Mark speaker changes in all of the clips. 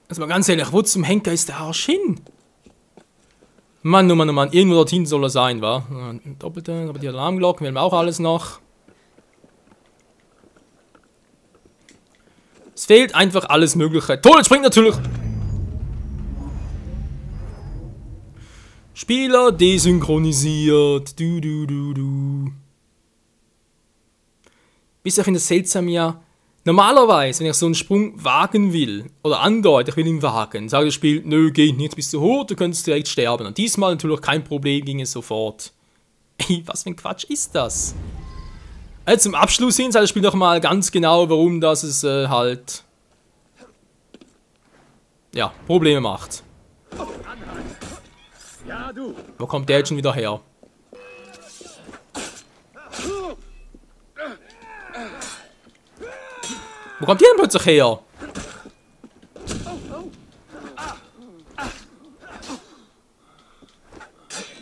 Speaker 1: Also mal ganz ehrlich, wo zum Henker ist der Arsch hin? Mann, oh Mann, oh Mann. Irgendwo dorthin soll er sein, wa? Doppelte, aber die Alarmglocken werden wir auch alles noch. Es fehlt einfach alles Mögliche. Toll, jetzt springt natürlich. Spieler desynchronisiert. Du. Wisst ihr, ich finde es seltsam, ja. Normalerweise, wenn ich so einen Sprung wagen will, oder andeute, ich will ihn wagen, sagt das Spiel, nö, geht nicht, bist du hoch, du könntest direkt sterben. Und diesmal natürlich kein Problem, ging es sofort. Ey, was für ein Quatsch ist das? Zum Abschluss hin sagt das Spiel nochmal ganz genau, warum das es halt, ja, Probleme macht. Wo kommt der jetzt schon wieder her? Wo kommt ihr denn plötzlich her?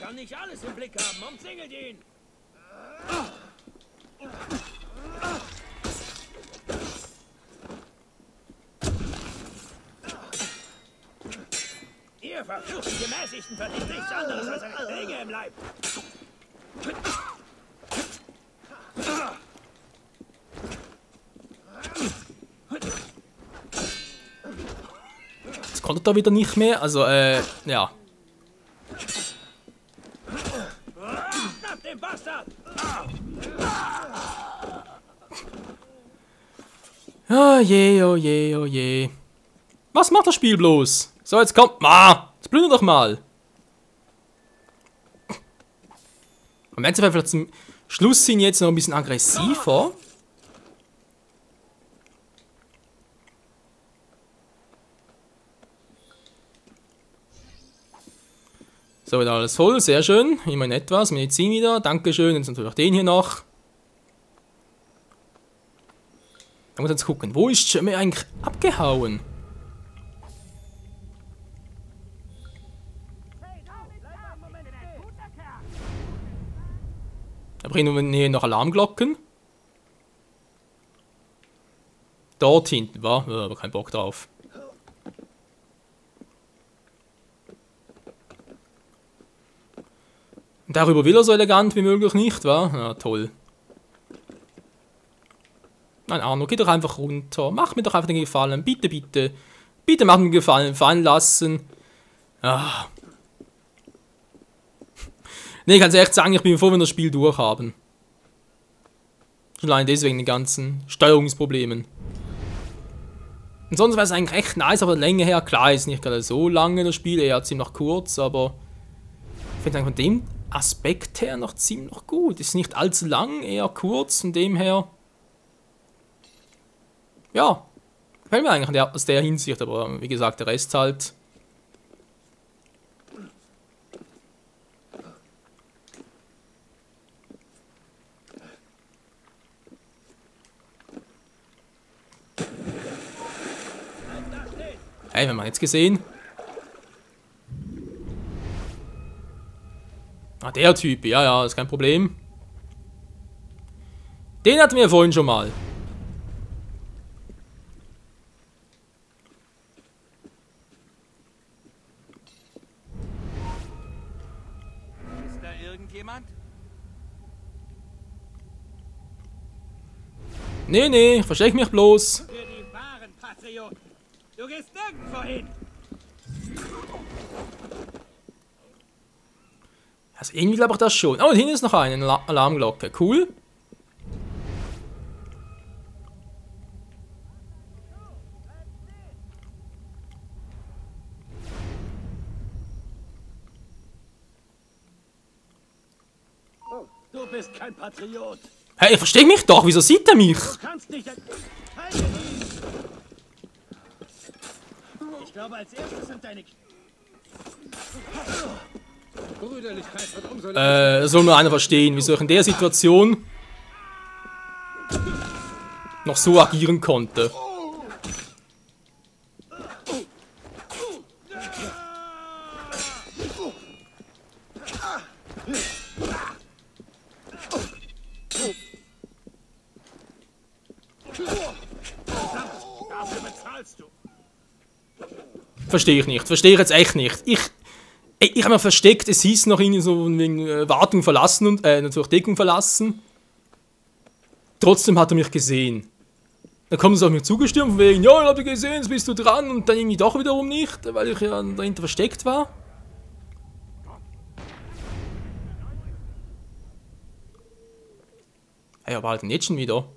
Speaker 2: Er kann nicht alles im Blick haben, umzingelt ihn! Ihr verfluchten Gemäßigten verdient nichts anderes als eine Schläge im Leib!
Speaker 1: Jetzt konnte er wieder nicht mehr, also, ja.
Speaker 2: Schnapp den Bastard!
Speaker 1: Oh je, oh je, oh je. Was macht das Spiel bloß? So, jetzt kommt. Jetzt plündert doch mal. Am Ende vielleicht zum Schluss sind jetzt noch ein bisschen aggressiver. So, wieder alles voll, sehr schön. Immerhin etwas, Medizin wieder, dankeschön. Jetzt natürlich auch den hier noch. Da muss ich jetzt gucken, wo ist Jimmy eigentlich abgehauen? Da bringen wir noch Alarmglocken. Dort hinten, war? Aber kein Bock drauf. Und darüber will er so elegant wie möglich nicht, wa? Ja, toll. Nein, Arno, geh doch einfach runter. Mach mir doch einfach den Gefallen. Bitte, bitte. Bitte mach mir den Gefallen. Fallen lassen. Ah. Nee, ich kann echt sagen, ich bin froh, wenn wir das Spiel durchhaben. Schon allein deswegen den ganzen Steuerungsproblemen. Und sonst wäre es eigentlich echt nice, aber Länge her, klar, ist nicht gerade so lange das Spiel, eher ziemlich kurz, aber ich finde eigentlich von dem Aspekt her noch ziemlich gut. Ist nicht allzu lang, eher kurz, von dem her. Ja, gefällt mir eigentlich aus der Hinsicht, aber wie gesagt, der Rest halt. Hey, wenn man jetzt gesehen. Ah, der Typ, ja, ist kein Problem. Den hatten wir vorhin schon mal.
Speaker 2: Ist da irgendjemand?
Speaker 1: Nee, ich versteck mich bloß.
Speaker 2: Für die wahren Patrioten! Du gehst nirgendwo hin!
Speaker 1: Also irgendwie glaube ich das schon. Oh, und hinten ist noch eine Alarmglocke. Cool.
Speaker 2: Oh, du bist kein Patriot!
Speaker 1: Hey, versteck mich doch. Wieso sieht er mich?
Speaker 2: Du kannst nicht... Halte ihn! Ich glaube, als erstes sind deine... Brüderlichkeit wird umso
Speaker 1: Das soll nur einer verstehen, wieso ich in der Situation noch so agieren konnte.
Speaker 2: Dafür bezahlst du!
Speaker 1: Verstehe ich nicht. Verstehe ich jetzt echt nicht. Ich habe mir versteckt, es hieß noch irgendwie so wegen Wartung verlassen und natürlich Deckung verlassen. Trotzdem hat er mich gesehen. Dann kommt es auf mich zugestürmt, von wegen, ja, ich habe dich gesehen, jetzt bist du dran, und dann irgendwie doch wiederum nicht, weil ich ja dahinter versteckt war. Hey, aber halt denn jetzt schon wieder?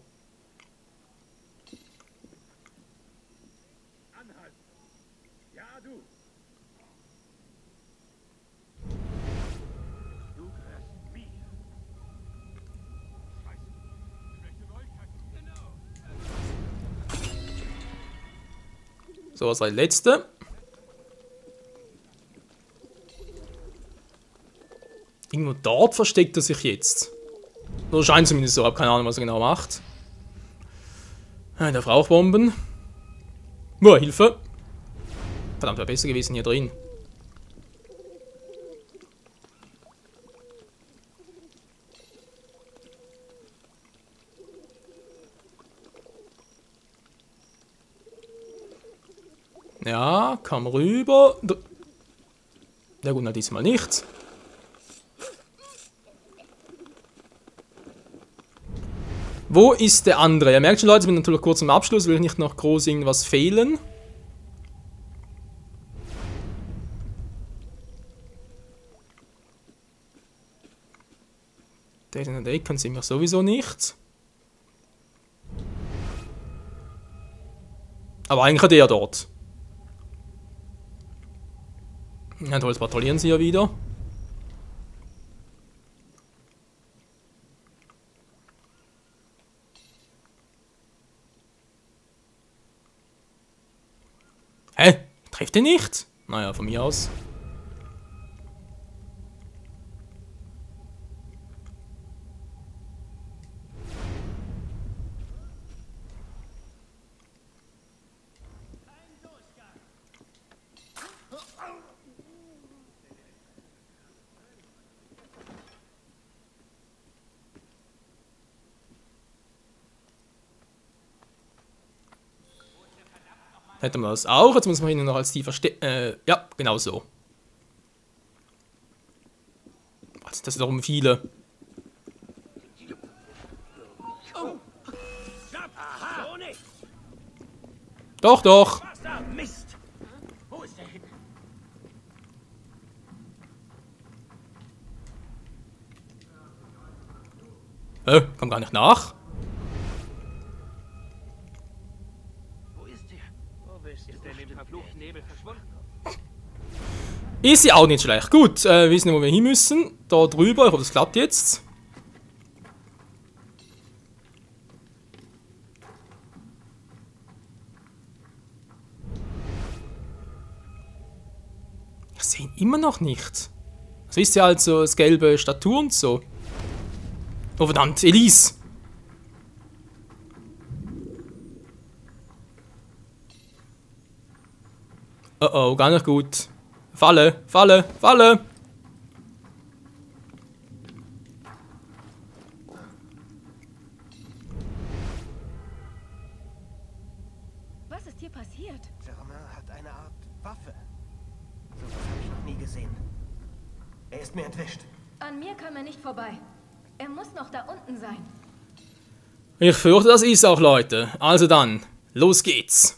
Speaker 1: So, was war die letzte? Irgendwo dort versteckt er sich jetzt. So scheint zumindest so, hab keine Ahnung, was er genau macht. Der Rauchbomben. Boah, Hilfe. Verdammt, wäre besser gewesen hier drin. Ja, komm rüber. Ja gut, na diesmal nicht. Wo ist der andere? Ihr merkt schon, Leute, ich bin natürlich kurz am Abschluss, will nicht noch groß irgendwas fehlen. Der in der Ecke sehen wir sowieso nicht. Aber eigentlich hat er dort. Ja, toll, jetzt patrouillieren sie ja wieder. Hä? Trifft ihr nicht? Naja, von mir aus. Hätten wir das auch. Jetzt muss man ihn noch als die verstecken. Ja, genau so. Das sind darum viele. Doch, doch.
Speaker 2: Mist! Wo ist der hin?
Speaker 1: Kommt gar nicht nach. Ist ja auch nicht schlecht. Gut, wir wissen, wo wir hin müssen. Da drüber. Ich hoffe, das klappt jetzt. Ich sehe ihn immer noch nicht. Das ist ja halt so das gelbe Statur und so. Oh verdammt, Elise. Oh oh, gar nicht gut. Falle, Falle, Falle!
Speaker 3: Was ist hier passiert?
Speaker 4: Germain hat eine Art Waffe. So was habe ich noch nie gesehen. Er ist mir entwischt.
Speaker 3: An mir kam er nicht vorbei. Er muss noch da unten sein.
Speaker 1: Ich fürchte, das ist auch, Leute. Also dann, los geht's.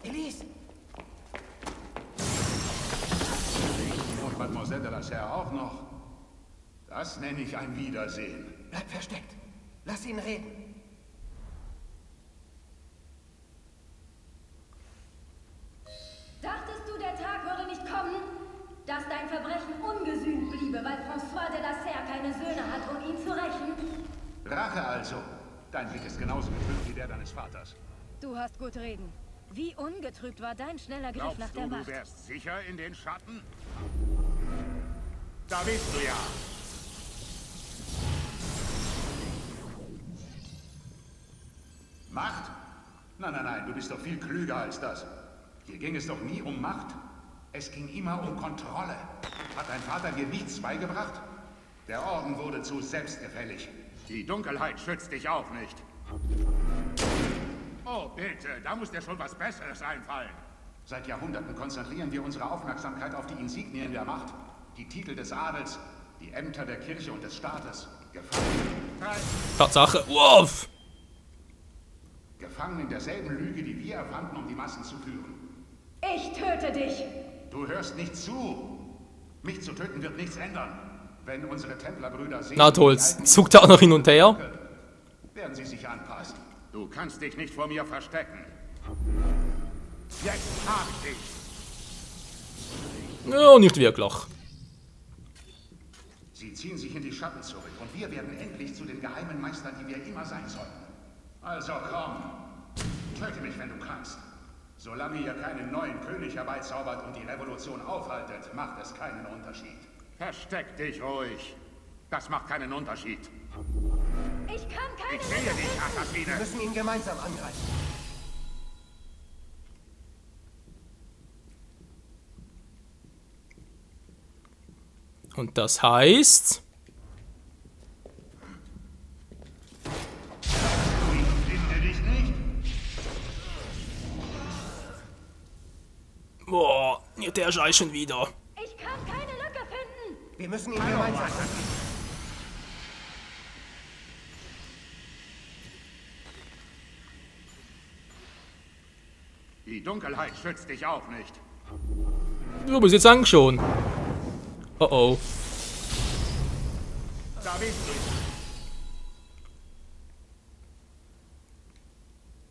Speaker 4: Elise!
Speaker 5: Und Mademoiselle de la Serre auch noch. Das nenne ich ein Wiedersehen.
Speaker 4: Bleib versteckt. Lass ihn reden.
Speaker 3: Dachtest du, der Tag würde nicht kommen, dass dein Verbrechen ungesühnt bliebe, weil François de la Serre keine Söhne hat, um ihn zu rächen?
Speaker 5: Rache also. Dein Blick ist genauso getrübt wie der deines Vaters.
Speaker 3: Du hast gut reden. Wie ungetrübt war dein schneller Griff nach
Speaker 5: Glaubst
Speaker 3: der
Speaker 5: du,
Speaker 3: Macht?
Speaker 5: du wärst sicher in den Schatten? Da bist du ja. Macht? Nein, nein, nein, du bist doch viel klüger als das. Dir ging es doch nie um Macht. Es ging immer um Kontrolle. Hat dein Vater dir nichts beigebracht? Der Orden wurde zu selbstgefällig. Die Dunkelheit schützt dich auch nicht. Oh, bitte, da muss dir schon was Besseres einfallen. Seit Jahrhunderten konzentrieren wir unsere Aufmerksamkeit auf die Insignien der Macht, die Titel des Adels, die Ämter der Kirche und des Staates.
Speaker 1: Tatsache. Wow.
Speaker 5: Gefangen in derselben Lüge, die wir erfanden, um die Massen zu führen.
Speaker 3: Ich töte dich.
Speaker 5: Du hörst nicht zu. Mich zu töten wird nichts ändern. Wenn unsere Templerbrüder sehen,
Speaker 1: Na toll, zuckt er auch noch hin und her.
Speaker 5: werden sie sich anpassen. Du kannst dich nicht vor mir verstecken. Jetzt hab ich dich.
Speaker 1: Ja, nicht wirklich.
Speaker 5: Sie ziehen sich in die Schatten zurück und wir werden endlich zu den geheimen Meistern, die wir immer sein sollten. Also komm, töte mich, wenn du kannst. Solange ihr keinen neuen König herbeizaubert und die Revolution aufhaltet, macht es keinen Unterschied. Versteck dich ruhig. Das macht keinen Unterschied.
Speaker 3: Ich kann keine
Speaker 5: Ich sehe dich,
Speaker 4: Wir
Speaker 5: Assassine.
Speaker 4: müssen ihn gemeinsam angreifen.
Speaker 1: Und das heißt...
Speaker 5: Ich finde dich nicht.
Speaker 1: Boah, der Scheiß schon wieder.
Speaker 3: Ich kann keine Lücke finden.
Speaker 4: Wir müssen ihn gemeinsam angreifen.
Speaker 5: Die Dunkelheit schützt dich auch nicht.
Speaker 1: Du bist jetzt eigentlich schon. Oh oh.
Speaker 5: Da bist du.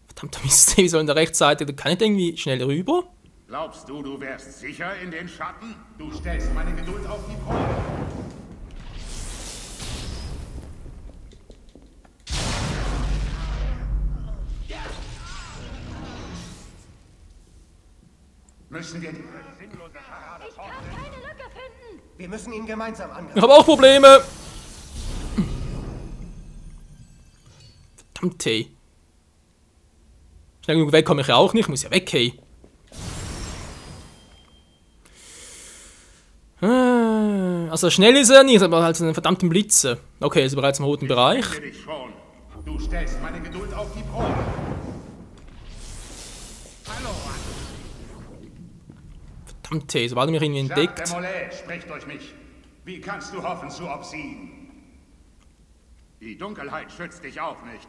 Speaker 1: Verdammter Mist, wie soll in der Rechtsseite? Da kann ich irgendwie schnell rüber?
Speaker 5: Glaubst du, du wärst sicher in den Schatten? Du stellst meine Geduld auf die Probe. Müssen wir die sinnlose Scharade
Speaker 3: Ich kann keine Lücke finden.
Speaker 4: Wir müssen ihn gemeinsam angreifen.
Speaker 1: Ich habe auch Probleme. Verdammt, hey. Schnell genug weg komme ich ja auch nicht. Ich muss ja weg, hey. Also schnell ist er nicht, aber halt so einen verdammten Blitze. Okay, ist bereits im roten Bereich.
Speaker 5: Ich dich schon. Du stellst meine Geduld auf die Probe. Hallo,
Speaker 1: Verdammt, hey, sobald er mich irgendwie
Speaker 5: Jacques
Speaker 1: entdeckt.
Speaker 5: Desmoulins spricht durch mich. Wie kannst du hoffen zu obsiegen? Die Dunkelheit schützt dich auch nicht.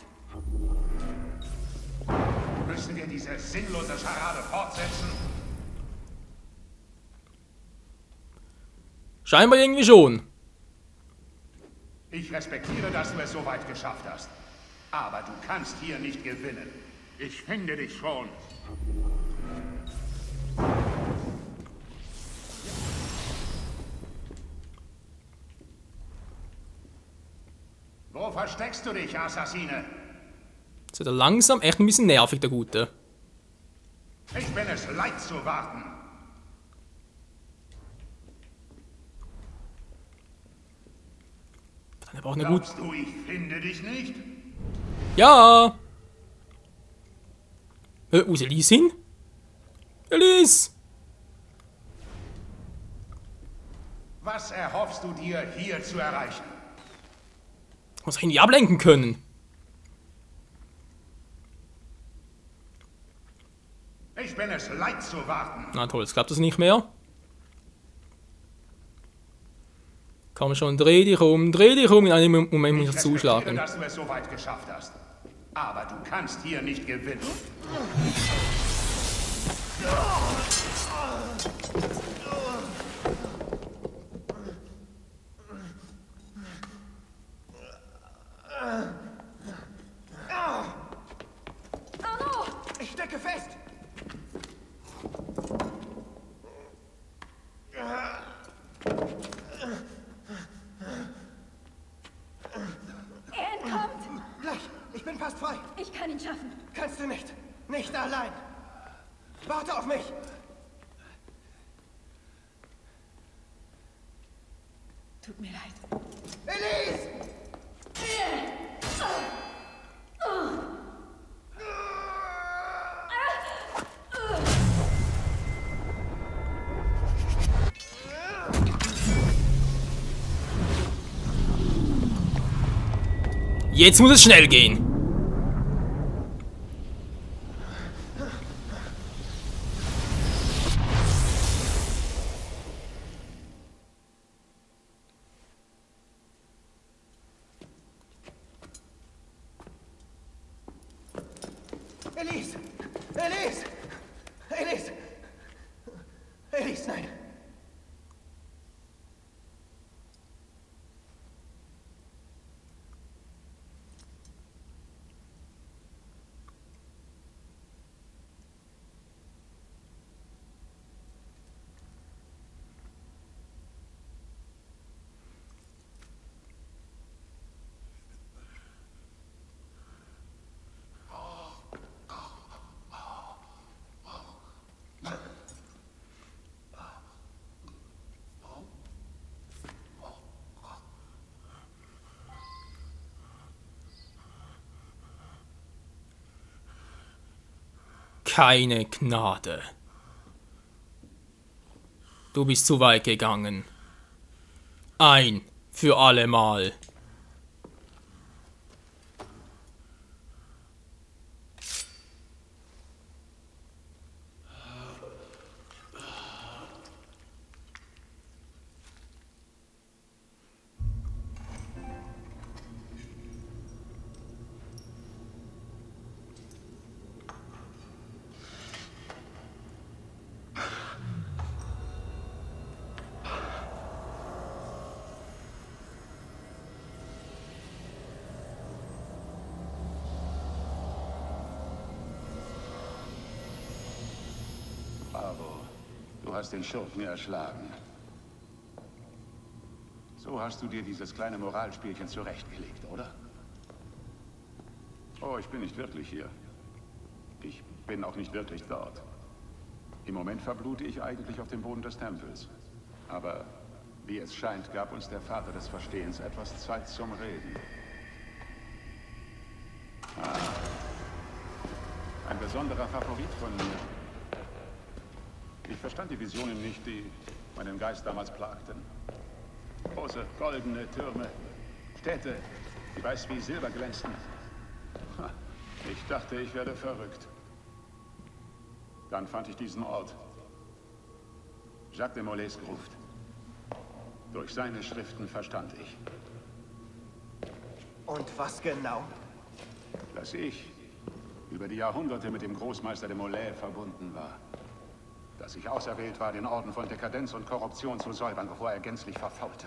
Speaker 5: Müssen wir diese sinnlose Scharade fortsetzen?
Speaker 1: Scheinbar irgendwie schon.
Speaker 5: Ich respektiere, dass du es so weit geschafft hast. Aber du kannst hier nicht gewinnen. Ich finde dich schon. Wo versteckst du dich, Assassine?
Speaker 1: Jetzt wird er langsam echt ein bisschen nervig, der Gute.
Speaker 5: Ich bin es leid zu warten.
Speaker 1: Er braucht eine gute.
Speaker 5: Glaubst du, ich finde dich nicht?
Speaker 1: Ja! Wo ist Elise hin? Elise!
Speaker 5: Was erhoffst du dir, hier zu erreichen?
Speaker 1: Ich muss ihn nicht ablenken können.
Speaker 5: Ich bin es leid zu warten.
Speaker 1: Na toll, jetzt klappt das nicht mehr. Komm schon, dreh dich um, in einem Moment muss ich
Speaker 5: Ich
Speaker 1: zuschlagen.
Speaker 5: respektiere, dass du es so weit geschafft hast. Aber du kannst hier nicht gewinnen.
Speaker 3: Arnaud!
Speaker 4: Ich stecke fest.
Speaker 3: Er entkommt.
Speaker 4: Gleich. Ich bin fast frei.
Speaker 3: Ich kann ihn schaffen.
Speaker 4: Kannst du nicht. Nicht allein. Warte auf mich.
Speaker 3: Tut mir leid.
Speaker 4: Elise!
Speaker 1: Jetzt muss es schnell gehen.
Speaker 4: Elise! Elise! Elise! Elise, nein!
Speaker 1: Keine Gnade. Du bist zu weit gegangen. Ein für allemal.
Speaker 5: Bravo. Du hast den Schurken erschlagen. So hast du dir dieses kleine Moralspielchen zurechtgelegt, oder? Oh, ich bin nicht wirklich hier. Ich bin auch nicht wirklich dort. Im Moment verblute ich eigentlich auf dem Boden des Tempels. Aber wie es scheint, gab uns der Vater des Verstehens etwas Zeit zum Reden. Ein besonderer Favorit von mir. Ich verstand die Visionen nicht, die meinen Geist damals plagten. Große, goldene Türme, Städte, die weiß wie Silber glänzten. Ich dachte, ich werde verrückt. Dann fand ich diesen Ort. Jacques de Molais Gruft. Durch seine Schriften verstand ich.
Speaker 4: Und was genau?
Speaker 5: Dass ich über die Jahrhunderte mit dem Großmeister de Molais verbunden war. Dass ich auserwählt war, den Orden von Dekadenz und Korruption zu säubern, bevor er gänzlich verfaulte.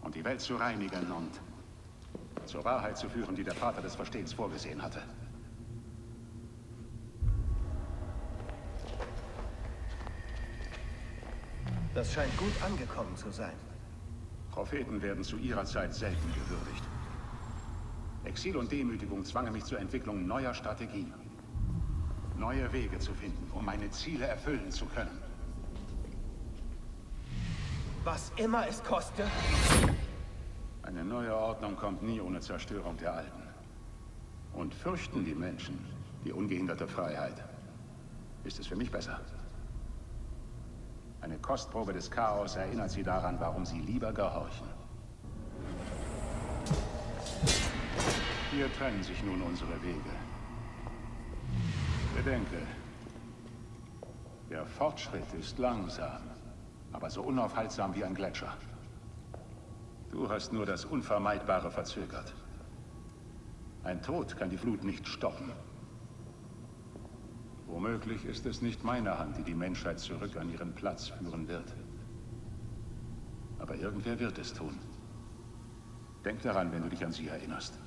Speaker 5: Und die Welt zu reinigen und zur Wahrheit zu führen, die der Vater des Verstehens vorgesehen hatte.
Speaker 4: Das scheint gut angekommen zu sein.
Speaker 5: Propheten werden zu ihrer Zeit selten gewürdigt. Exil und Demütigung zwangen mich zur Entwicklung neuer Strategien. Neue Wege zu finden, um meine Ziele erfüllen zu können.
Speaker 4: Was immer es koste.
Speaker 5: Eine neue Ordnung kommt nie ohne Zerstörung der alten. Und fürchten die Menschen die ungehinderte Freiheit, ist es für mich besser. Eine Kostprobe des Chaos erinnert sie daran, warum sie lieber gehorchen. Hier trennen sich nun unsere Wege. Bedenke, der Fortschritt ist langsam, aber so unaufhaltsam wie ein Gletscher. Du hast nur das Unvermeidbare verzögert. Ein Tod kann die Flut nicht stoppen. Womöglich ist es nicht meine Hand, die die Menschheit zurück an ihren Platz führen wird. Aber irgendwer wird es tun. Denk daran, wenn du dich an sie erinnerst.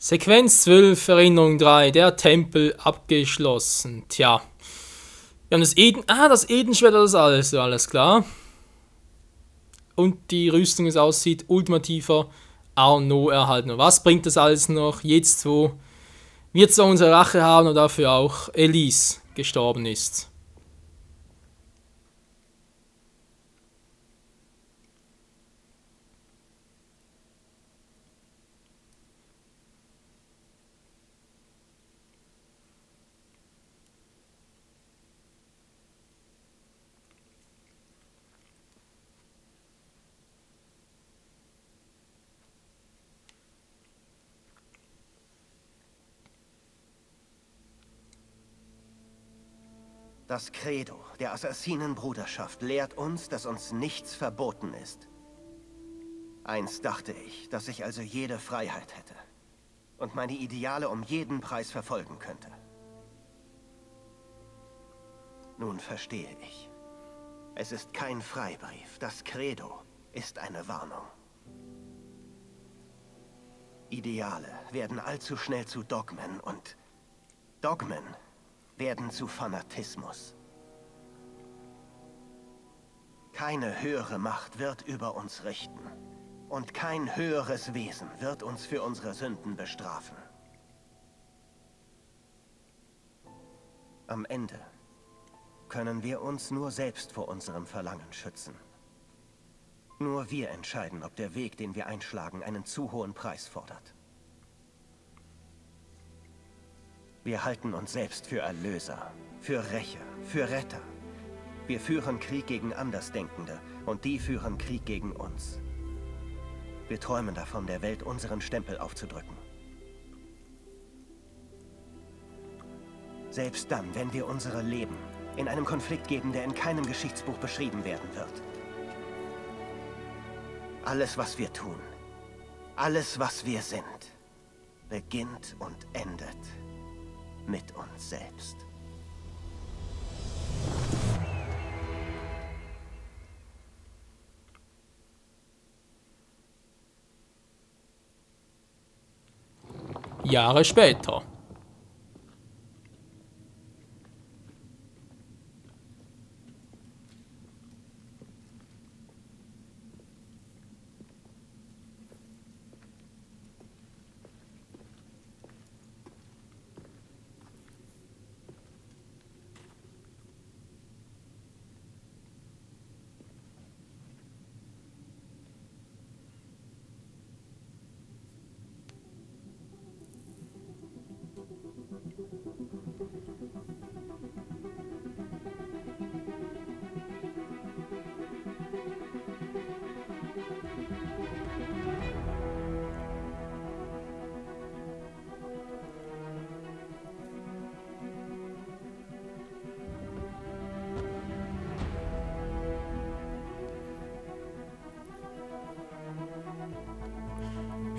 Speaker 1: Sequenz 12, Erinnerung 3, der Tempel abgeschlossen. Tja. Wir haben das Eden... Ah, das Edenschwert, das alles. Alles klar. Und die Rüstung, wie es aussieht, ultimativer Arnaud erhalten. Was bringt das alles noch? Jetzt, wo wir zwar unsere Rache haben und dafür auch Elise gestorben ist.
Speaker 4: Das Credo der Assassinenbruderschaft lehrt uns, dass uns nichts verboten ist. Einst dachte ich, dass ich also jede Freiheit hätte und meine Ideale um jeden Preis verfolgen könnte. Nun verstehe ich. Es ist kein Freibrief. Das Credo ist eine Warnung. Ideale werden allzu schnell zu Dogmen und Dogmen werden zu Fanatismus. Keine höhere Macht wird über uns richten. Und kein höheres Wesen wird uns für unsere Sünden bestrafen. Am Ende können wir uns nur selbst vor unserem Verlangen schützen. Nur wir entscheiden, ob der Weg, den wir einschlagen, einen zu hohen Preis fordert. Wir halten uns selbst für Erlöser, für Rächer, für Retter. Wir führen Krieg gegen Andersdenkende und die führen Krieg gegen uns. Wir träumen davon, der Welt unseren Stempel aufzudrücken. Selbst dann, wenn wir unsere Leben in einem Konflikt geben, der in keinem Geschichtsbuch beschrieben werden wird. Alles, was wir tun, alles, was wir sind, beginnt und endet mit uns selbst.
Speaker 1: Jahre später.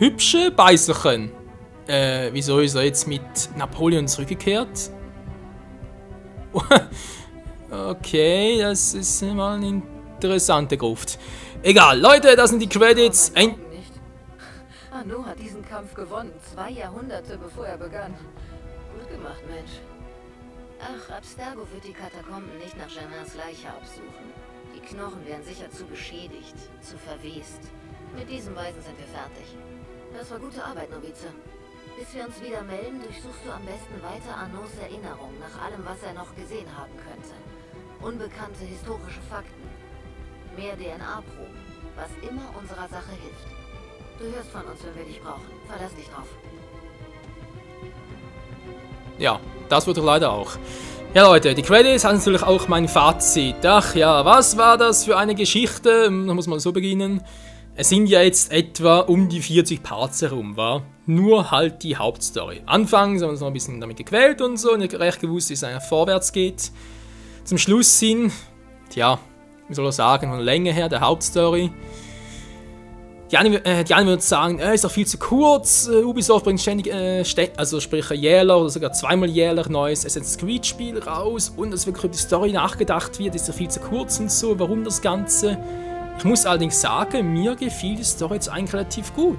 Speaker 1: Hübsche Beißerchen. Wieso ist er jetzt mit Napoleon zurückgekehrt? Okay, das ist mal eine interessante Gruft. Egal, Leute, das sind die Credits.
Speaker 6: Arnaud hat diesen Kampf gewonnen, 2 Jahrhunderte bevor er begann. Gut gemacht, Mensch. Ach, Abstergo wird die Katakomben nicht nach Germains Leiche absuchen. Die Knochen wären sicher zu beschädigt, zu verwest. Mit diesen Beweisen sind wir fertig. Das war gute Arbeit, Novize. Bis wir uns wieder melden, durchsuchst du am besten weiter Arnauds Erinnerung nach allem, was er noch gesehen haben könnte. Unbekannte historische Fakten. Mehr DNA-Proben, was immer unserer Sache hilft. Du hörst von uns, wenn wir dich brauchen. Verlass dich drauf.
Speaker 1: Ja, das wird er leider auch. Ja, Leute, die Credits haben natürlich auch mein Fazit. Ach ja, was war das für eine Geschichte? Da muss man so beginnen. Es sind ja jetzt etwa um die 40 Parts herum, war nur halt die Hauptstory. Anfangs haben wir uns noch ein bisschen damit gequält und so, nicht recht gewusst, wie es eigentlich vorwärts geht. Zum Schluss hin, tja, wie soll ich sagen, von der Länge her, der Hauptstory. Die einen würden sagen, ist doch viel zu kurz, Ubisoft bringt ständig, also sprich jährlich oder sogar zweimal jährlich neues Assassin's Creed Spiel raus und dass wirklich über die Story nachgedacht wird, ist doch viel zu kurz und so, warum das Ganze? Ich muss allerdings sagen, mir gefiel die Story jetzt eigentlich relativ gut.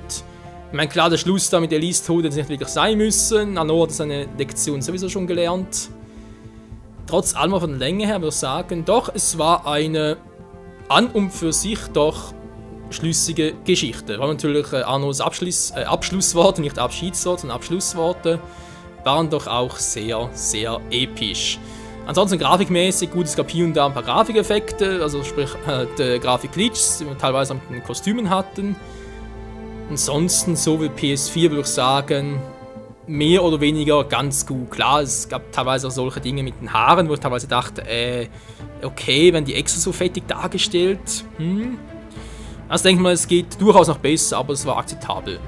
Speaker 1: Ich meine, klar, der Schluss da mit Elise Tod hätte nicht wirklich sein müssen. Anor hat seine Lektion sowieso schon gelernt. Trotz allem von der Länge her würde ich sagen, doch, es war eine an und für sich doch schlüssige Geschichte. Weil natürlich Arnos Abschlussworte, nicht Abschiedsworte, sondern Abschlussworte, waren doch auch sehr, sehr episch. Ansonsten grafikmäßig, gut, es gab hier und da ein paar Grafikeffekte, also sprich Grafik-Glitches, die wir teilweise mit den Kostümen hatten. Ansonsten, so wie PS4 würde ich sagen, mehr oder weniger ganz gut. Klar, es gab teilweise auch solche Dinge mit den Haaren, wo ich teilweise dachte, okay, wenn die extra so fettig dargestellt, Also denke mal, es geht durchaus noch besser, aber es war akzeptabel.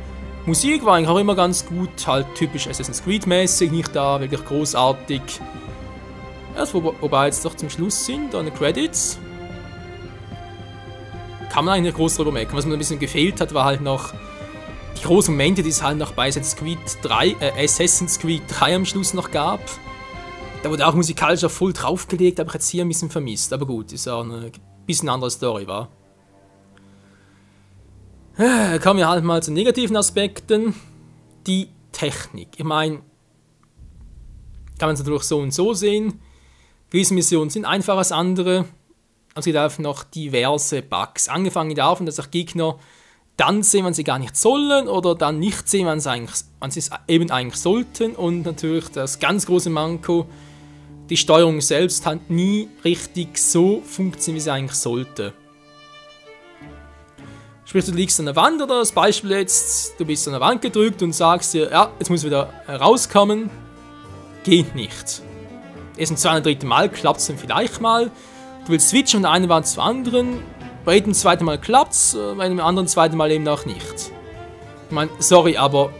Speaker 1: Musik war eigentlich auch immer ganz gut, halt typisch Assassin's Creed mäßig, nicht da wirklich großartig. Also, wobei jetzt doch zum Schluss sind, an den Credits. Kann man eigentlich nicht groß drüber meckern. Was mir ein bisschen gefehlt hat, war halt noch die großen Momente, die es halt noch bei Assassin's Creed 3 am Schluss noch gab. Da wurde auch musikalisch auch voll draufgelegt, aber ich jetzt hier ein bisschen vermisst. Aber gut, ist auch eine bisschen andere Story, war. Kommen wir halt mal zu negativen Aspekten. Die Technik. Ich meine, kann man es natürlich so und so sehen. Gewisse Missionen sind einfacher als andere. Also es gibt einfach noch diverse Bugs. Angefangen davon, dass auch Gegner dann sehen, wann sie gar nicht sollen oder dann nicht sehen, wann sie es eben eigentlich sollten. Und natürlich das ganz große Manko, die Steuerung selbst hat nie richtig so funktioniert, wie sie eigentlich sollte. Sprich, du liegst an der Wand oder das Beispiel jetzt, du bist an der Wand gedrückt und sagst dir, ja, jetzt muss wieder rauskommen. Geht nicht. Erst im 2. Mal klappt es dann vielleicht mal. Du willst switchen von der einen Wand zur anderen. Bei jedem zweiten Mal klappt es, bei dem anderen zweiten Mal eben auch nicht. Ich meine, sorry, aber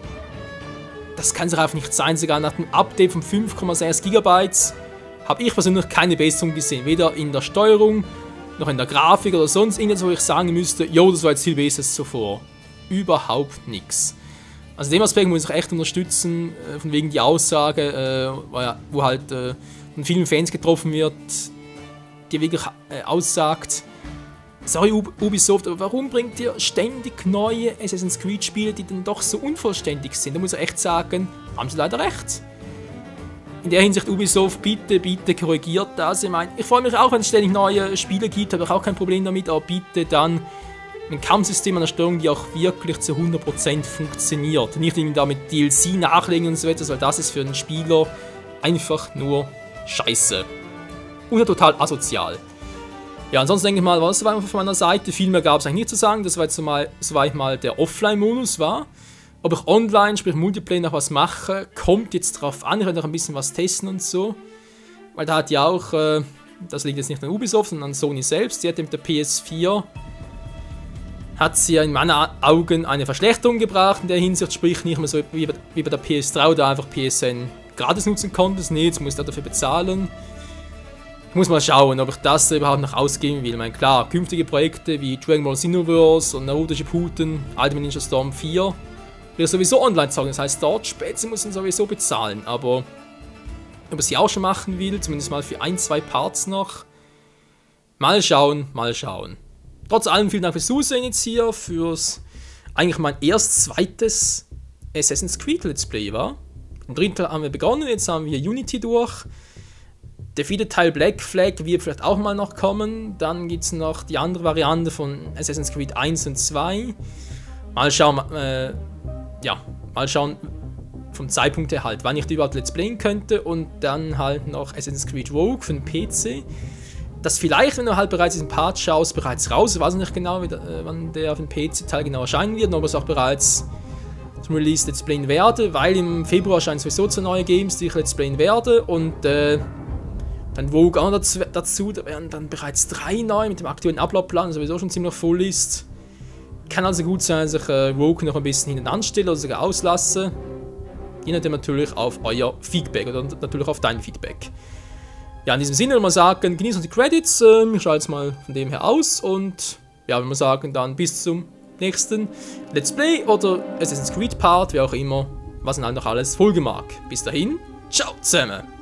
Speaker 1: das kann es einfach nicht sein. Sogar nach dem Update von 5,6 GB habe ich persönlich keine Besserung gesehen. Weder in der Steuerung, noch in der Grafik oder sonst irgendwas, wo ich sagen müsste, jo, das war jetzt viel besser als zuvor. Überhaupt nichts. Also dem Aspekt muss ich echt unterstützen, von wegen die Aussage, wo halt von vielen Fans getroffen wird, die wirklich aussagt, sorry Ubisoft, aber warum bringt ihr ständig neue Assassin's Creed Spiele, die dann doch so unvollständig sind? Da muss ich echt sagen, haben sie leider recht. In der Hinsicht Ubisoft, bitte, bitte korrigiert das. Ich meine, ich freue mich auch, wenn es ständig neue Spiele gibt, habe ich auch kein Problem damit, aber bitte dann ein Kampfsystem an der Steuerung, die auch wirklich zu 100% funktioniert. Nicht irgendwie da mit DLC nachlegen und so etwas, weil das ist für einen Spieler einfach nur scheiße. Und total asozial. Ja, ansonsten denke ich mal, was war von meiner Seite? Viel mehr gab es eigentlich nicht zu sagen. Das war jetzt soweit mal der Offline-Modus war. Ob ich online, sprich Multiplayer, noch was mache, kommt jetzt drauf an. Ich werde noch ein bisschen was testen und so. Weil da hat ja auch, das liegt jetzt nicht an Ubisoft, sondern an Sony selbst. Die hat mit der PS4, hat sie ja in meinen Augen eine Verschlechterung gebracht in der Hinsicht. Sprich nicht mehr so wie bei der PS3, wo du einfach PSN gratis nutzen konntest. Nee, jetzt musst du dafür bezahlen. Ich muss mal schauen, ob ich das überhaupt noch ausgeben will. Ich meine, klar, künftige Projekte wie Dragon Ball Xenoverse und Naruto Shippuden, Ultimate Ninja Storm 4 will sowieso online zocken. Das heißt, dort später muss man sowieso bezahlen. Aber ob ich sie auch schon machen will, zumindest mal für 1, 2 Parts noch, mal schauen, mal schauen. Trotz allem vielen Dank fürs Zusehen jetzt hier, fürs eigentlich mein zweites Assassin's Creed Let's Play war. Im 3. Teil haben wir begonnen, jetzt haben wir Unity durch. Der 4. Teil Black Flag wird vielleicht auch mal noch kommen. Dann gibt es noch die andere Variante von Assassin's Creed 1 und 2. Mal schauen, mal schauen vom Zeitpunkt her halt, wann ich die überhaupt Let's Playen könnte. Und dann halt noch Assassin's Creed Rogue für den PC. Das vielleicht, wenn du halt bereits diesen Part schaust, bereits raus. Ich weiß nicht genau, wann der auf dem PC-Teil genau erscheinen wird, aber es auch bereits zum Release Let's Playen werde, weil im Februar erscheinen sowieso 2 neue Games, die ich Let's Playen werde. Und dann Rogue auch dazu, da wären dann bereits 3 neu mit dem aktuellen Upload-Plan, der sowieso schon ziemlich voll ist. Kann also gut sein, dass ich Rogue noch ein bisschen hinten anstelle oder sogar auslasse. Je nachdem natürlich auf euer Feedback oder natürlich auf dein Feedback. Ja, in diesem Sinne würde man sagen, genießt noch die Credits, ich schalte es mal von dem her aus und ja, würde man sagen, dann bis zum nächsten Let's Play oder Assassin's Creed Part, wie auch immer, was dann halt noch alles folgen mag. Bis dahin, ciao zusammen!